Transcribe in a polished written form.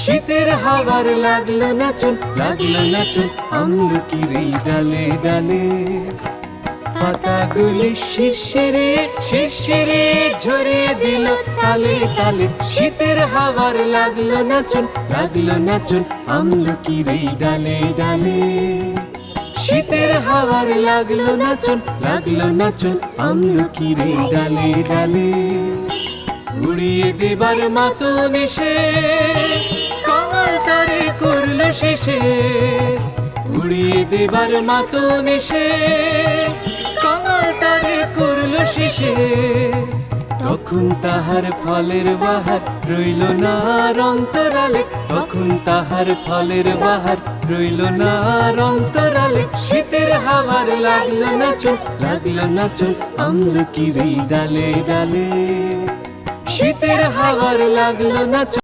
শীতের হাওয়ার লাগলো নাচন আমলকির এই ডালে ডালে। পাতাগুলি শিরশিরে শিরশিরে ঝরিয়ে দিল তালে তালে। শীতের হাওয়ার লাগলো নাচন আমলকির এই ডালে ডালে। শীতের হাওয়ার লাগলো নাচন আমলকির এই ডালে ডালে। উড়িয়ে দেবার মাতন এসে কাঙাল তারে করলো শেষে। উড়িয়ে দেবার মাতন এসে কাঙাল তারে করলো শেষে। তখন তাহার ফলের বাহার রইল না আর অন্তরালে। তখন তাহার ফলের বাহার রইল না আর অন্তরালে। শীতের হাওয়ার লাগলো নাচন আমলকির এই ডালে ডালে। শীতের হাওয়ার লাগলো নাচন।